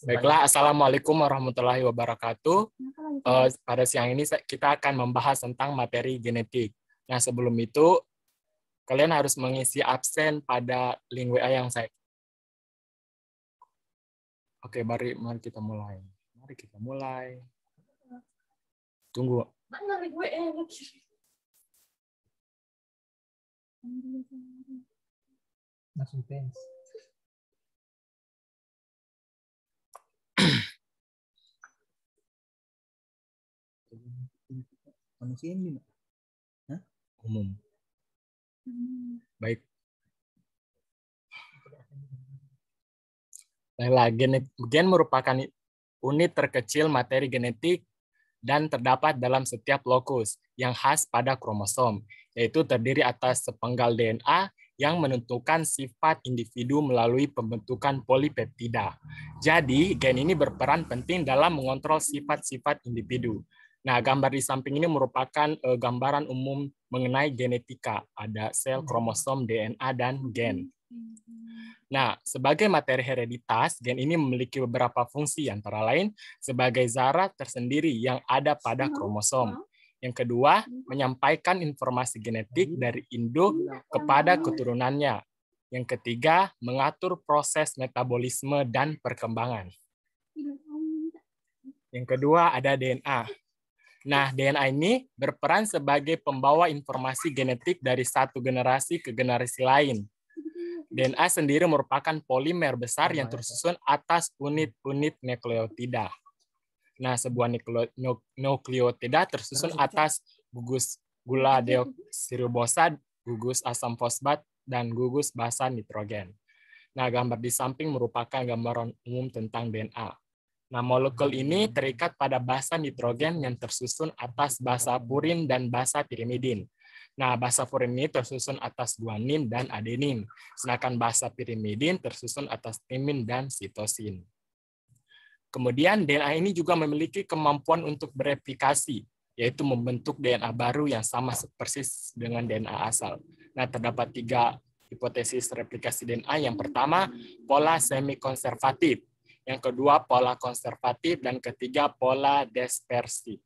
Baiklah, Assalamualaikum warahmatullahi wabarakatuh. Pada siang ini kita akan membahas tentang materi genetik. Nah, sebelum itu, kalian harus mengisi absen pada link WA yang saya. Oke, mari kita mulai. Mari kita mulai. Tunggu. Mana link WA lagi? Langsung fans. Manusia ini, hah? Umum. Baik. Baiklah, gen merupakan unit terkecil materi genetik dan terdapat dalam setiap lokus yang khas pada kromosom, yaitu terdiri atas sepenggal DNA yang menentukan sifat individu melalui pembentukan polipeptida. Jadi, gen ini berperan penting dalam mengontrol sifat-sifat individu. Nah, gambar di samping ini merupakan gambaran umum mengenai genetika. Ada sel, kromosom, DNA, dan gen. Nah, sebagai materi hereditas, gen ini memiliki beberapa fungsi, antara lain sebagai zarah tersendiri yang ada pada kromosom. Yang kedua, menyampaikan informasi genetik dari induk kepada keturunannya. Yang ketiga, mengatur proses metabolisme dan perkembangan. Yang kedua, ada DNA. Nah, DNA ini berperan sebagai pembawa informasi genetik dari satu generasi ke generasi lain. DNA sendiri merupakan polimer besar yang tersusun atas unit-unit nukleotida. Nah, sebuah nukleotida tersusun atas gugus gula deoksiribosa, gugus asam fosfat, dan gugus basa nitrogen. Nah, gambar di samping merupakan gambaran umum tentang DNA. Nah, molekul ini terikat pada basa nitrogen yang tersusun atas basa purin dan basa pirimidin. Nah, basa purin ini tersusun atas guanin dan adenin, sedangkan basa pirimidin tersusun atas timin dan sitosin. Kemudian DNA ini juga memiliki kemampuan untuk bereplikasi, yaitu membentuk DNA baru yang sama persis dengan DNA asal. Nah, terdapat 3 hipotesis replikasi DNA. Yang pertama, pola semi-konservatif. Yang kedua, pola konservatif. Dan ketiga, pola dispersif.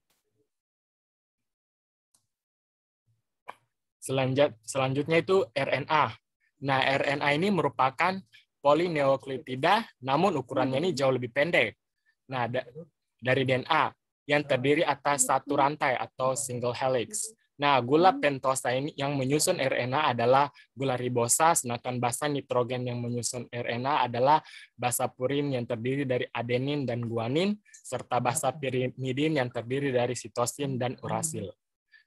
Selanjutnya itu RNA. Nah, RNA ini merupakan polinukleotida, namun ukurannya ini jauh lebih pendek. Nah, dari DNA yang terdiri atas satu rantai atau single helix. Nah, gula pentosa ini yang menyusun RNA adalah gula ribosa, sedangkan basa nitrogen yang menyusun RNA adalah basa purin yang terdiri dari adenin dan guanin, serta basa pirimidin yang terdiri dari sitosin dan urasil.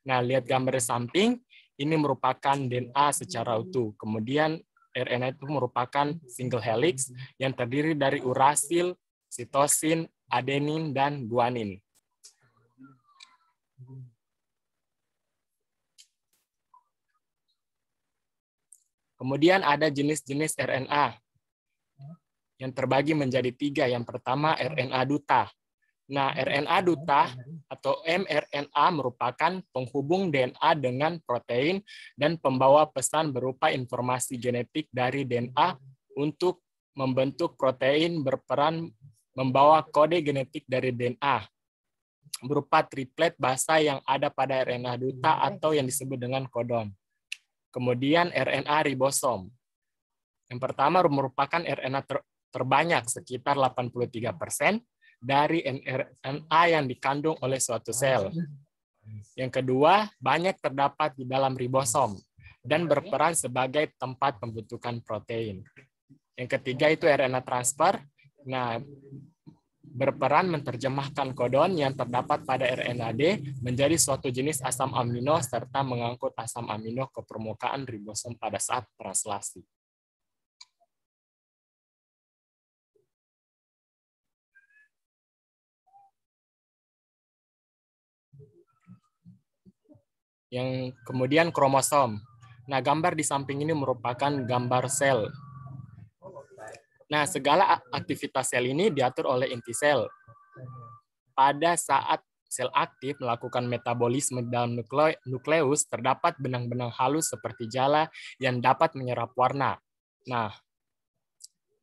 Nah, lihat gambar di samping, ini merupakan DNA secara utuh. Kemudian RNA itu merupakan single helix yang terdiri dari urasil, sitosin, adenin, dan guanin. Kemudian ada jenis-jenis RNA yang terbagi menjadi 3. Yang pertama, RNA duta. Nah, RNA duta atau mRNA merupakan penghubung DNA dengan protein dan pembawa pesan berupa informasi genetik dari DNA untuk membentuk protein, berperan membawa kode genetik dari DNA berupa triplet basa yang ada pada RNA duta atau yang disebut dengan kodon. Kemudian RNA ribosom. Yang pertama merupakan RNA terbanyak sekitar 83% dari RNA yang dikandung oleh suatu sel. Yang kedua, banyak terdapat di dalam ribosom dan berperan sebagai tempat pembentukan protein. Yang ketiga itu RNA transfer. Nah, berperan menerjemahkan kodon yang terdapat pada RNA-D menjadi suatu jenis asam amino serta mengangkut asam amino ke permukaan ribosom pada saat translasi. Yang kemudian kromosom. Nah, gambar di samping ini merupakan gambar sel. Nah, segala aktivitas sel ini diatur oleh inti sel. Pada saat sel aktif melakukan metabolisme dalam nukleus, terdapat benang-benang halus seperti jala yang dapat menyerap warna. Nah,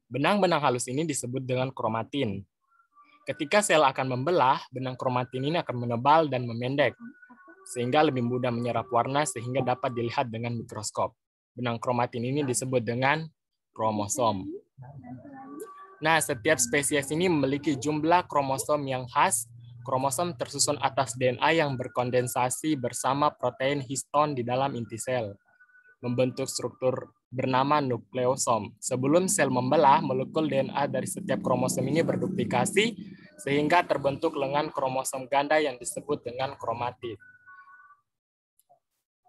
Benang-benang halus ini disebut dengan kromatin. Ketika sel akan membelah, benang kromatin ini akan menebal dan memendek, sehingga lebih mudah menyerap warna sehingga dapat dilihat dengan mikroskop. Benang kromatin ini disebut dengan kromosom. Nah, setiap spesies ini memiliki jumlah kromosom yang khas. Kromosom tersusun atas DNA yang berkondensasi bersama protein histon di dalam inti sel, membentuk struktur bernama nukleosom. Sebelum sel membelah, molekul DNA dari setiap kromosom ini berduplikasi sehingga terbentuk lengan kromosom ganda yang disebut dengan kromatid.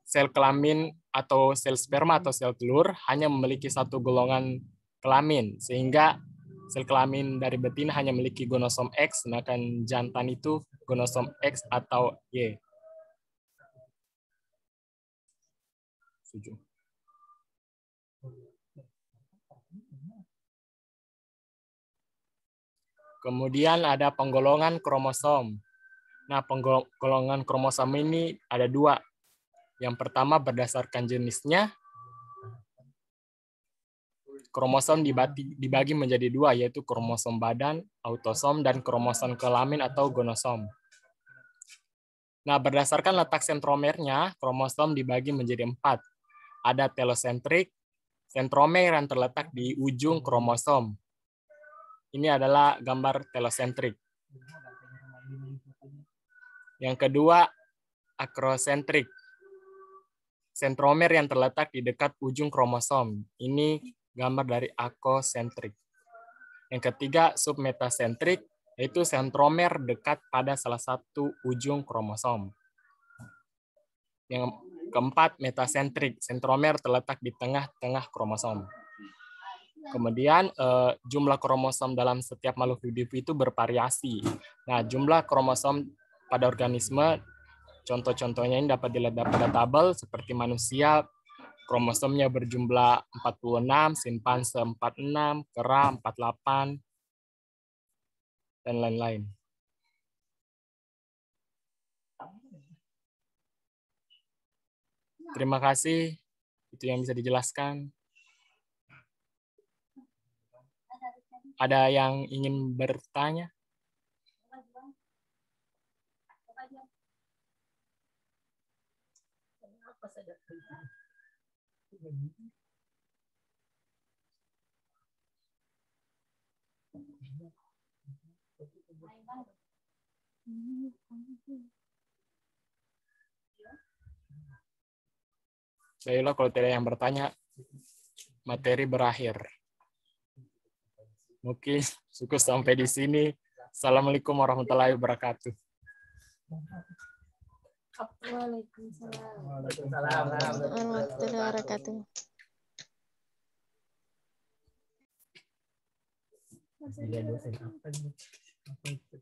Sel kelamin atau sel sperma atau sel telur hanya memiliki satu golongan kelamin, sehingga sel kelamin dari betina hanya memiliki gonosom X, sedangkan jantan itu gonosom X atau Y. Setuju. Kemudian ada penggolongan kromosom. Nah, penggolongan kromosom ini ada dua. Yang pertama berdasarkan jenisnya, kromosom dibagi menjadi dua, yaitu kromosom badan, autosom, dan kromosom kelamin atau gonosom. Nah, berdasarkan letak sentromernya, kromosom dibagi menjadi 4. Ada telosentrik, sentromer yang terletak di ujung kromosom. Ini adalah gambar telosentrik. Yang kedua, akrosentrik. Sentromer yang terletak di dekat ujung kromosom. Ini gambar dari akosentrik. Yang ketiga, submetasentrik, yaitu sentromer dekat pada salah satu ujung kromosom. Yang keempat, metasentrik, sentromer terletak di tengah-tengah kromosom. Kemudian jumlah kromosom dalam setiap makhluk hidup itu bervariasi. Nah, jumlah kromosom pada organisme, contoh-contohnya ini dapat dilihat pada tabel, seperti manusia, kromosomnya berjumlah 46, simpanse 46, kera 48, dan lain-lain. Terima kasih. Itu yang bisa dijelaskan. Ada yang ingin bertanya? Baiklah, kalau tidak yang bertanya, materi berakhir. Mungkin cukup sampai di sini. Assalamualaikum warahmatullahi wabarakatuh. Waalaikumsalam. Warahmatullahi wabarakatuh. Dia dosen apa nih? Apa itu?